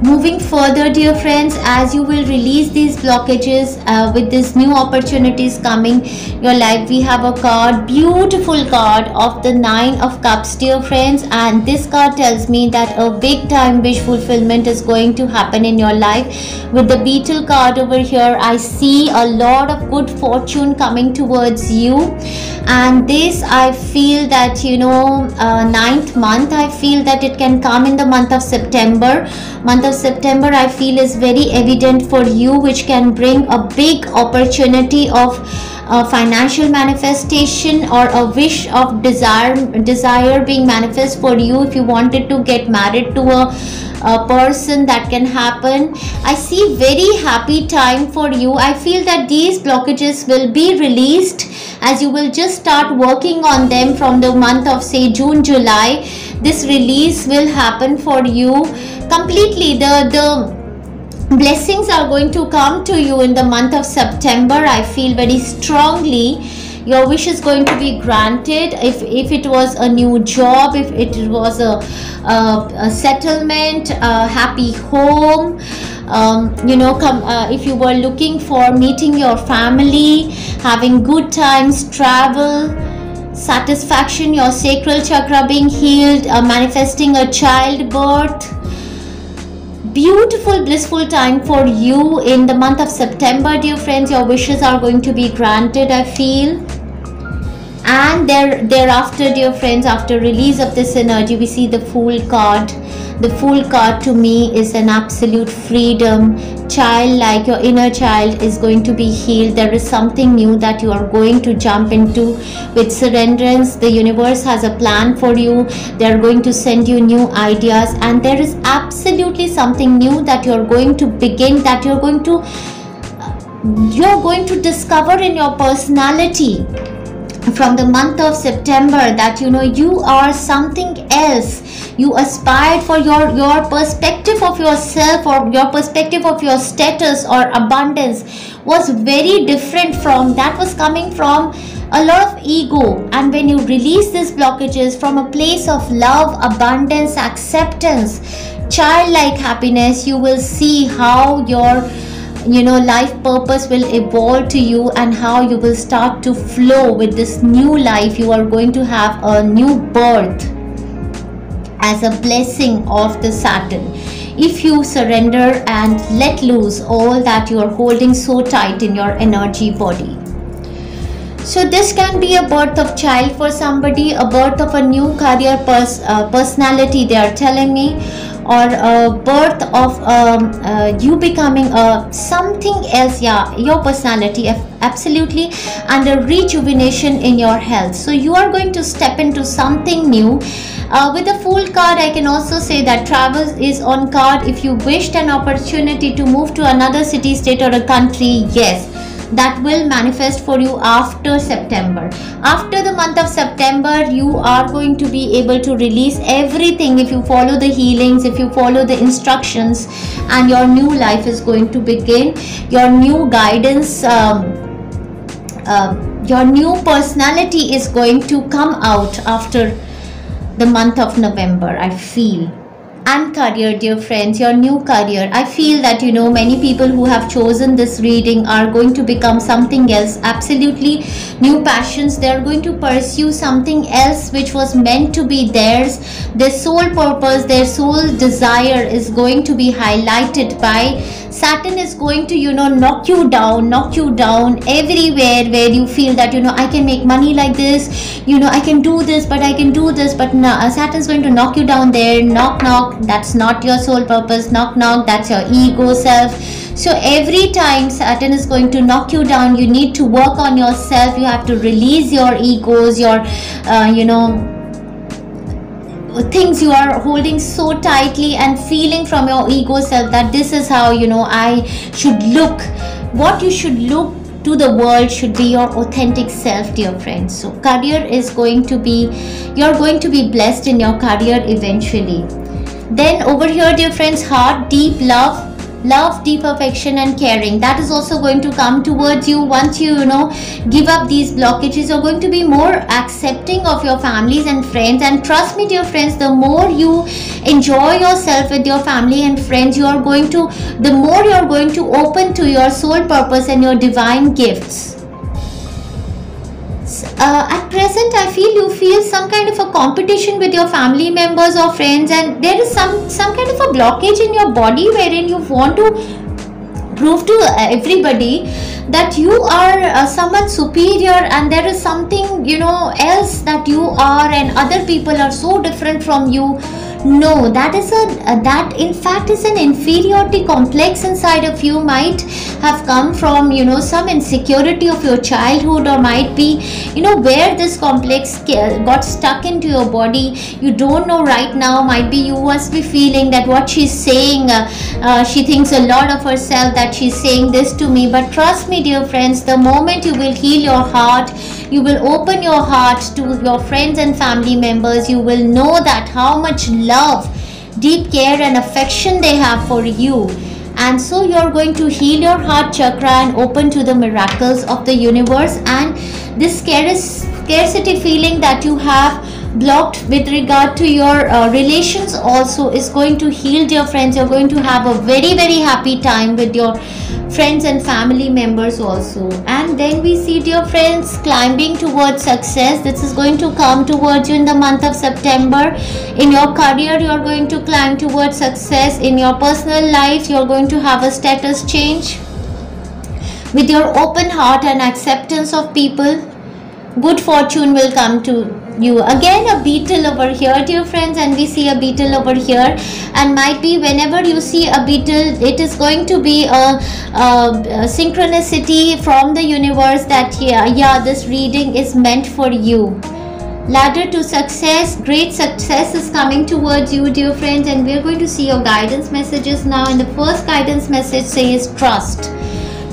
Moving further, dear friends, as you will release these blockages with these new opportunities coming your life, we have a card, beautiful card of the 9 of Cups, dear friends, and this card tells me that a big time wish fulfillment is going to happen in your life. With the Beetle card over here, I see a lot of good fortune coming towards you, and this, I feel that 9th month, I feel that it can come in the month of September. September, I feel, is very evident for you, which can bring a big opportunity of financial manifestation, or a wish of desire being manifest for you. If you wanted to get married to a person, that can happen. I see very happy time for you. I feel that these blockages will be released as you will just start working on them from the month of, say, June, July. This release will happen for you completely. The blessings are going to come to you in the month of September. I feel very strongly your wish is going to be granted. If it was a new job, if it was a settlement, a happy home, if you were looking for meeting your family, having good times, travel, satisfaction, your sacral chakra being healed, manifesting a childbirth, beautiful blissful time for you in the month of September, dear friends. Your wishes are going to be granted, I feel. And thereafter, dear friends, after release of this energy, we see the Fool card. The Fool card to me is an absolute freedom. Childlike, your inner child is going to be healed. There is something new that you are going to jump into with surrenderance. The universe has a plan for you. They are going to send you new ideas, and there is absolutely something new that you are going to begin, that you're going to discover in your personality from the month of September, that you are something else. You aspired for your perspective of yourself, or your perspective of your status or abundance was very different from that, was coming from a lot of ego. And when you release these blockages from a place of love, abundance, acceptance, childlike happiness, you will see how your life purpose will evolve to you, and how you will start to flow with this new life. You are going to have a new birth as a blessing of the Saturn, if you surrender and let loose all that you are holding so tight in your energy body. So this can be a birth of child for somebody, a birth of a new career personality, they are telling me, or a birth of you becoming something else, your personality, absolutely, and a rejuvenation in your health. So you are going to step into something new. With the Fool card, I can also say that travel is on card. If you wished an opportunity to move to another city, state, or a country, yes, that will manifest for you after September. After the month of September, you are going to be able to release everything if you follow the healings, if you follow the instructions, and your new life is going to begin. Your new guidance, your new personality is going to come out after the month of November, I feel. and career, dear friends, your new career. I feel that many people who have chosen this reading are going to become something else, absolutely new passions. They are going to pursue something else which was meant to be theirs. Their soul purpose, their soul desire is going to be highlighted by Saturn. Is going to knock you down everywhere where you feel that I can make money like this, I can do this, but no, Saturn's going to knock you down there. Knock knock, that's not your soul purpose. Knock knock, that's your ego self. So every time Saturn is going to knock you down, you need to work on yourself. You have to release your egos, your things you are holding so tightly, and feeling from your ego self that this is how I should look. What you should look to the world should be your authentic self, dear friends. So career is going to be, you're going to be blessed in your career eventually. Then over here, dear friends, heart, deep love, deep affection and caring, that is also going to come towards you. Once you give up these blockages, you're going to be more accepting of your families and friends. And trust me, dear friends, the more you enjoy yourself with your family and friends, the more you're going to open to your soul purpose and your divine gifts. At present, I feel you feel some kind of a competition with your family members or friends, and there is some kind of a blockage in your body wherein you want to prove to everybody that you are someone superior, and there is something else that you are, and other people are so different from you. No, that is that in fact is an inferiority complex inside of you. Might have come from some insecurity of your childhood, or might be where this complex got stuck into your body. You don't know right now. Might be you must be feeling that what she's saying, she thinks a lot of herself, that she's saying this to me. But trust me, dear friends, the moment you will heal your heart, you will open your heart to your friends and family members, you will know that how much love, deep care and affection they have for you. And so you're going to heal your heart chakra and open to the miracles of the universe. And this scarcity feeling that you have blocked with regard to your relations also is going to heal, dear friends. You're going to have a very, very happy time with your friends and family members also. And then we see, dear friends, climbing towards success. This is going to come towards you in the month of September. In your career, you are going to climb towards success. In your personal life, you are going to have a status change. With your open heart and acceptance of people, good fortune will come to you. Again, a beetle over here, dear friends, and we see a beetle over here. And might be whenever you see a beetle, it is going to be a synchronicity from the universe that this reading is meant for you. Ladder to success, great success is coming towards you, dear friends. And we are going to see your guidance messages now. And the first guidance message says trust.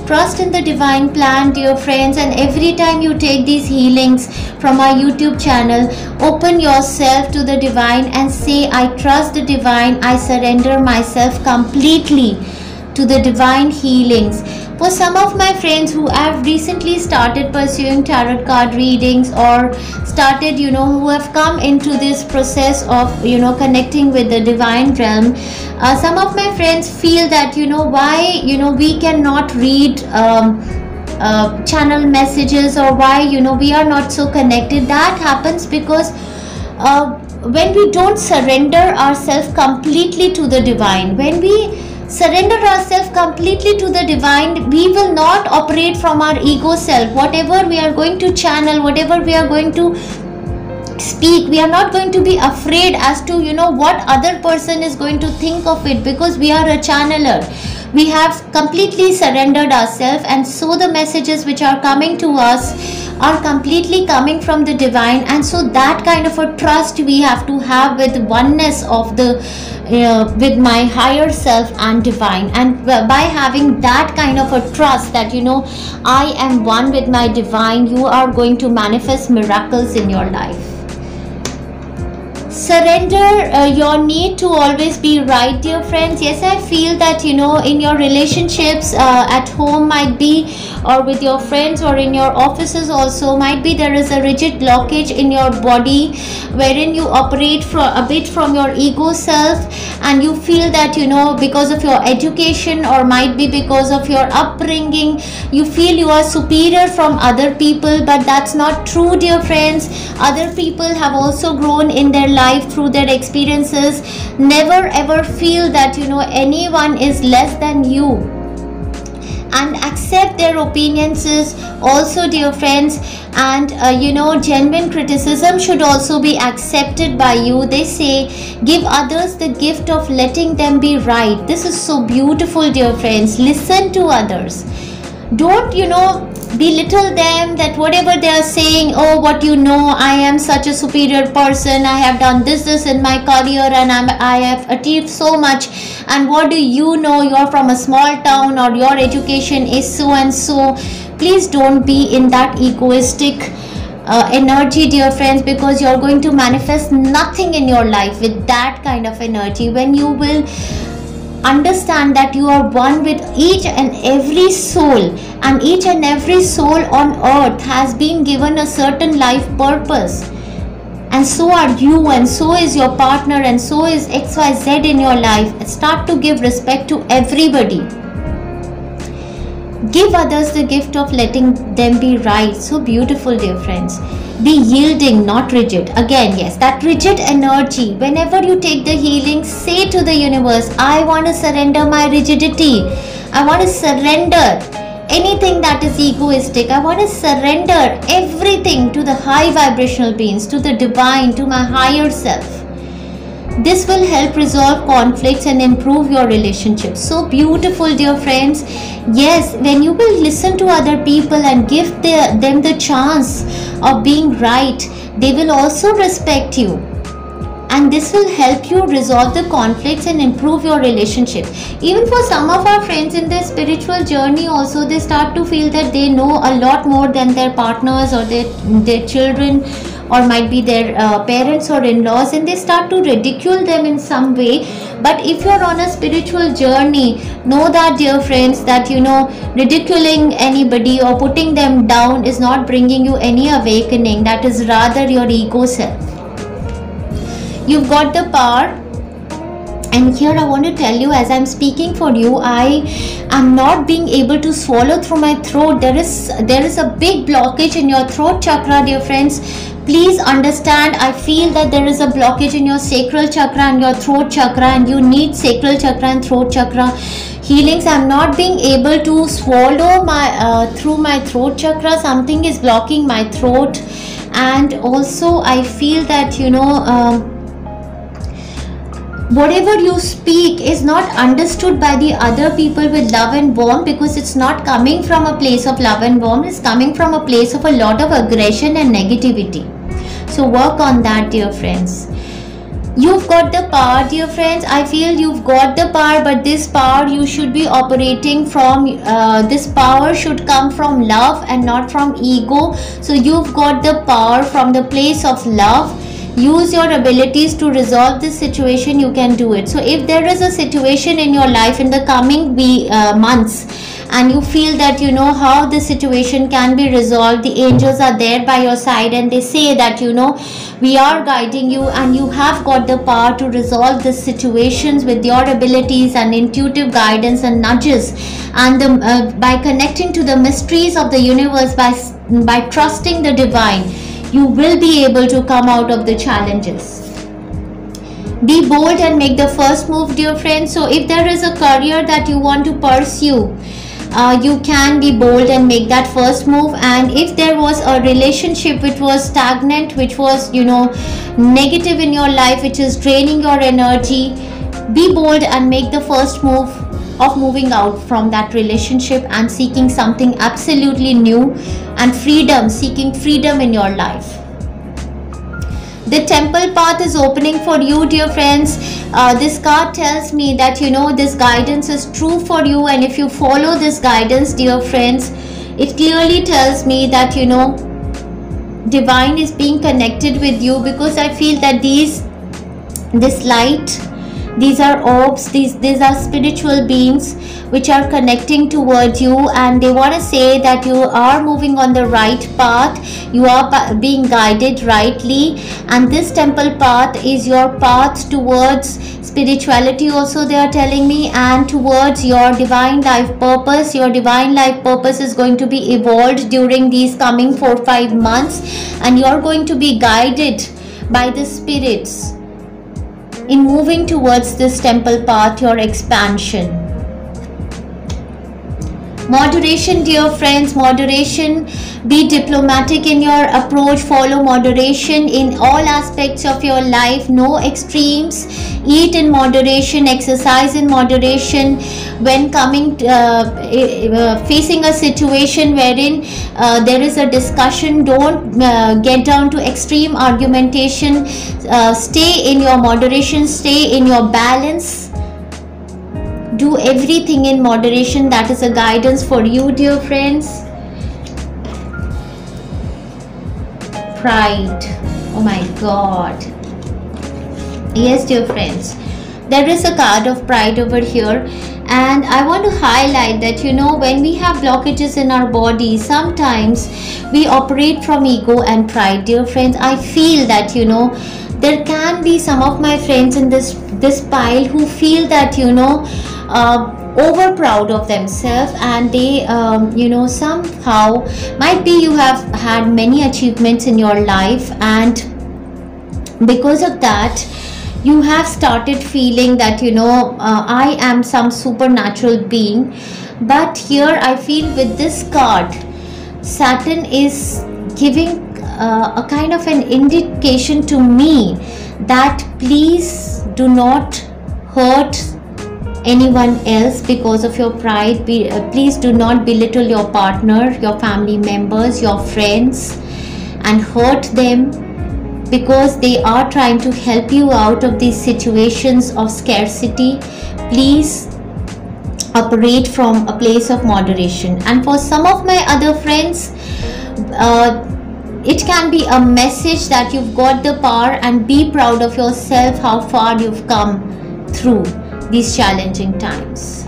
Trust in the divine plan, dear friends. And every time you take these healings from our YouTube channel, open yourself to the divine and say, I trust the divine. I surrender myself completely to the divine healings. For some of my friends who have recently started pursuing tarot card readings, or started who have come into this process of connecting with the divine realm, some of my friends feel that why we cannot read channel messages, or why we are not so connected. That happens because when we don't surrender ourselves completely to the divine, when we surrender ourselves completely to the divine, we will not operate from our ego self. Whatever we are going to channel, whatever we are going to speak, we are not going to be afraid as to what other person is going to think of it, because we are a channeler. We have completely surrendered ourselves, and so the messages which are coming to us are completely coming from the divine. And so that kind of a trust we have to have with oneness of the with my higher self and divine. And by having that kind of a trust that I am one with my divine, you are going to manifest miracles in your life. Surrender your need to always be right, dear friends. Yes, I feel that, you know, in your relationships, at home might be, or with your friends, or in your offices also might be, there is a rigid blockage in your body wherein you operate a bit from your ego self, and you feel that, you know, because of your education, or might be because of your upbringing, you feel you are superior from other people. But that's not true, dear friends. Other people have also grown in their life through their experiences. Never ever feel that, you know, anyone is less than you, and accept their opinions also, dear friends. And you know, genuine criticism should also be accepted by you. They say, give others the gift of letting them be right. This is so beautiful, dear friends. Listen to others. Don't, you know, belittle them, that whatever they are saying, oh, what you know, I am such a superior person, I have done this in my career, and I have achieved so much, and what do you know, you're from a small town, or your education is so and so. Please don't be in that egoistic energy, dear friends, because you're going to manifest nothing in your life with that kind of energy. When you will understand that you are one with each and every soul, and each and every soul on earth has been given a certain life purpose, and so are you, and so is your partner, and so is XYZ in your life. Start to give respect to everybody. Give others the gift of letting them be right. So beautiful, dear friends. Be yielding, not rigid. Again, yes, that rigid energy. Whenever you take the healing, say to the universe, I want to surrender my rigidity. I want to surrender anything that is egoistic. I want to surrender everything to the high vibrational beings, to the divine, to my higher self. This will help resolve conflicts and improve your relationships. So beautiful, dear friends. Yes, when you will listen to other people and give them the chance of being right, they will also respect you. And this will help you resolve the conflicts and improve your relationship. Even for some of our friends in their spiritual journey also, they start to feel that they know a lot more than their partners, or their children, or might be their parents or in-laws, and they start to ridicule them in some way. But if you're on a spiritual journey, know that, dear friends, that, you know, ridiculing anybody or putting them down is not bringing you any awakening. That is rather your ego self. You've got the power. And here I want to tell you, as I'm speaking for you, I am not being able to swallow through my throat. There is a big blockage in your throat chakra, dear friends. Please understand, I feel that there is a blockage in your sacral chakra and your throat chakra, and you need sacral chakra and throat chakra healings. I'm not being able to swallow my through my throat chakra. Something is blocking my throat, and also I feel that, you know, whatever you speak is not understood by the other people with love and warmth, because it's not coming from a place of love and warmth. It's coming from a place of a lot of aggression and negativity. So work on that, dear friends. You've got the power, dear friends. I feel you've got the power, but this power you should be operating from, this power should come from love and not from ego. So you've got the power from the place of love. Use your abilities to resolve this situation. You can do it. So if there is a situation in your life in the coming months, and you feel that, you know, how the situation can be resolved, the angels are there by your side, and they say that, you know, we are guiding you, and you have got the power to resolve the situations with your abilities and intuitive guidance and nudges, and by connecting to the mysteries of the universe, by trusting the divine, you will be able to come out of the challenges. Be bold and make the first move, dear friends. So if there is a career that you want to pursue, you can be bold and make that first move. And if there was a relationship which was stagnant, which was, you know, negative in your life, which is draining your energy, be bold and make the first move of moving out from that relationship and seeking something absolutely new, and freedom, seeking freedom in your life. The temple path is opening for you, dear friends. This card tells me that, you know, this guidance is true for you, and if you follow this guidance, dear friends, it clearly tells me that, you know, divine is being connected with you, because I feel that these this light, these are orbs, these are spiritual beings which are connecting towards you, and they want to say that you are moving on the right path, you are being guided rightly, and this temple path is your path towards spirituality also, they are telling me, and towards your divine life purpose. Your divine life purpose is going to be evolved during these coming 4-5 months, and you're going to be guided by the spirits in moving towards this temple path, your expansion. Moderation, dear friends, moderation. Be diplomatic in your approach, follow moderation in all aspects of your life, no extremes. Eat in moderation, exercise in moderation. When coming facing a situation wherein there is a discussion, don't get down to extreme argumentation. Stay in your moderation, stay in your balance. Do everything in moderation. That is a guidance for you, dear friends. Pride. Oh my God. Yes, dear friends. There is a card of pride over here, and I want to highlight that, you know, when we have blockages in our body, sometimes we operate from ego and pride, dear friends. I feel that, you know, there can be some of my friends in this pile who feel that, you know, over proud of themselves, and they you know, somehow might be you have had many achievements in your life, and because of that you have started feeling that, you know, I am some supernatural being. But here I feel with this card, Saturn is giving a kind of an indication to me that please do not hurt anyone else because of your pride. Please do not belittle your partner, your family members, your friends, and hurt them, because they are trying to help you out of these situations of scarcity. Please operate from a place of moderation. And for some of my other friends, it can be a message that you've got the power, and be proud of yourself, how far you've come through these challenging times.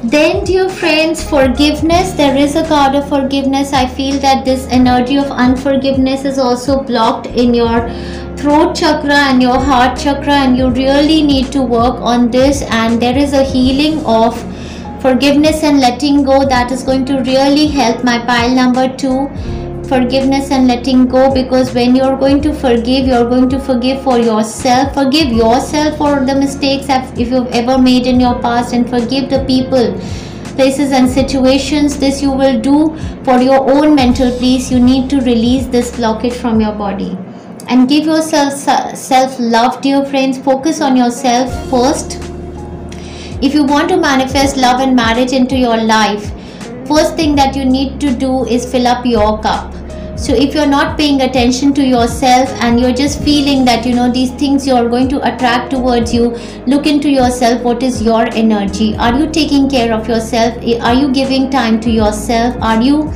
Then, dear friends, forgiveness. There is a card of forgiveness. I feel that this energy of unforgiveness is also blocked in your throat chakra and your heart chakra, and you really need to work on this. And there is a healing of forgiveness and letting go that is going to really help my pile number 2. Forgiveness and letting go, because when you're going to forgive, you're going to forgive for yourself. Forgive yourself for the mistakes if you've ever made in your past, and forgive the people, places and situations. This you will do for your own mental peace. You need to release this blockage from your body and give yourself self-love, dear friends. Focus on yourself first. If you want to manifest love and marriage into your life, first thing that you need to do is fill up your cup. So if you're not paying attention to yourself and you're just feeling that, you know, these things you're going to attract towards you, look into yourself. What is your energy? Are you taking care of yourself? Are you giving time to yourself? Are you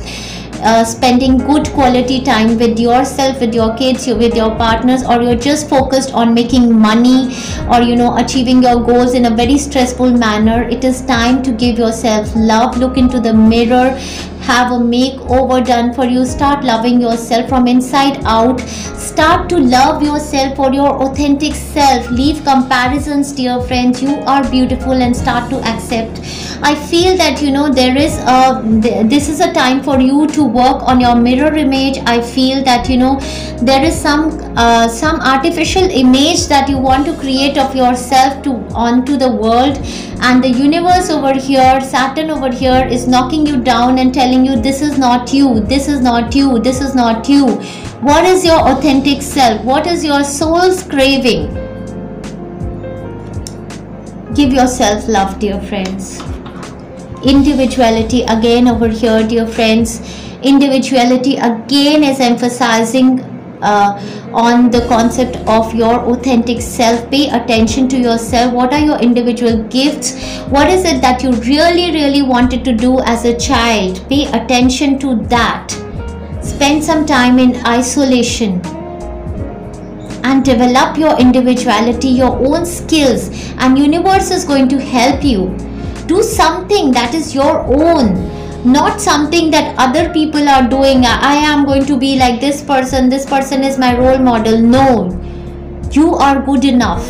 spending good quality time with yourself, with your kids, with your partners, or you're just focused on making money, or, you know, achieving your goals in a very stressful manner? It is time to give yourself love. Look into the mirror, have a makeover done for you. Start loving yourself from inside out. Start to love yourself for your authentic self. Leave comparisons, dear friends. You are beautiful, and start to accept. I feel that, you know, this is a time for you to work on your mirror image. I feel that, you know, there is some artificial image that you want to create of yourself onto the world, and the universe over here, Saturn over here, is knocking you down and telling you, this is not you, this is not you, this is not you. What is your authentic self? What is your soul's craving? Give yourself love, dear friends. Individuality again over here, dear friends. Individuality again is emphasizing on the concept of your authentic self. Pay attention to yourself. What are your individual gifts? What is it that you really wanted to do as a child? Pay attention to that. Spend some time in isolation and develop your individuality, your own skills, and universe is going to help you. Do something that is your own, not something that other people are doing. I am going to be like this person is my role model. No, you are good enough.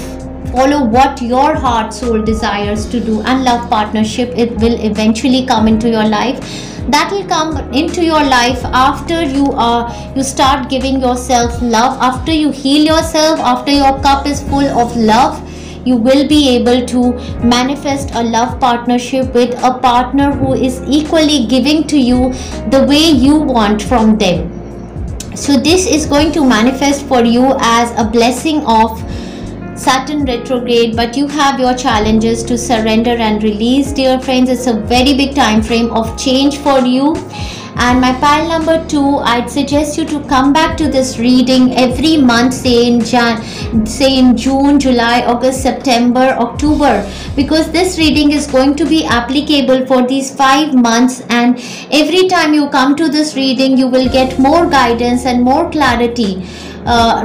Follow what your heart soul desires to do, and love partnership, it will eventually come into your life. That will come into your life after you start giving yourself love, after you heal yourself, after your cup is full of love. You will be able to manifest a love partnership with a partner who is equally giving to you the way you want from them. So this is going to manifest for you as a blessing of Saturn retrograde, but you have your challenges to surrender and release, dear friends. It's a very big time frame of change for you. And my pile number 2, I'd suggest you to come back to this reading every month, say in June, July, August, September, October, because this reading is going to be applicable for these 5 months, and every time you come to this reading you will get more guidance and more clarity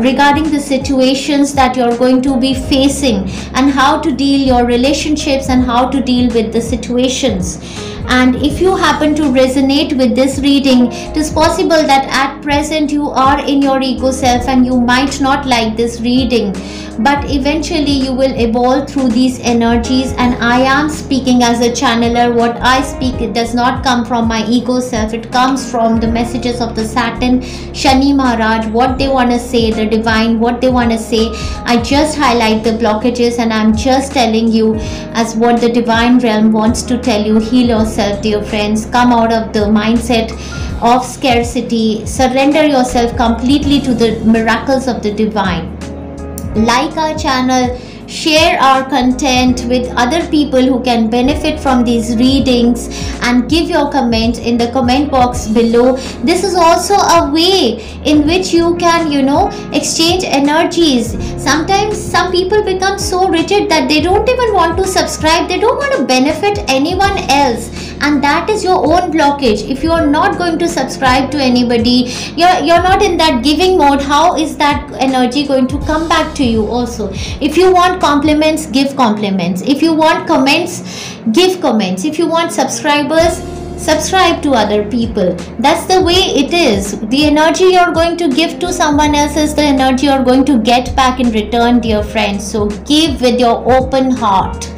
regarding the situations that you're going to be facing, and how to deal your relationships and how to deal with the situations. And if you happen to resonate with this reading, it is possible that at present you are in your ego self and you might not like this reading, but eventually you will evolve through these energies. And I am speaking as a channeler. What I speak, it does not come from my ego self, it comes from the messages of the Saturn, Shani Maharaj, what they want to say, the divine, what they want to say. I just highlight the blockages and I'm just telling you as what the divine realm wants to tell you. Heal yourself, dear friends. Come out of the mindset of scarcity. Surrender yourself completely to the miracles of the divine. Like our channel, share our content with other people who can benefit from these readings, and give your comments in the comment box below. This is also a way in which you can, exchange energies. Sometimes some people become so rigid that they don't even want to subscribe, they don't want to benefit anyone else, and that is your own blockage. If you are not going to subscribe to anybody, you're not in that giving mode, how is that energy going to come back to you also? If you want compliments, give compliments. If you want comments, give comments. If you want subscribers, subscribe to other people. That's the way it is. The energy you're going to give to someone else is the energy you're going to get back in return, dear friends. So give with your open heart.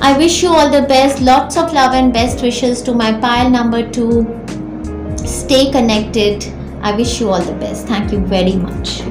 I wish you all the best. Lots of love and best wishes to my pile number 2. Stay connected. I wish you all the best. Thank you very much.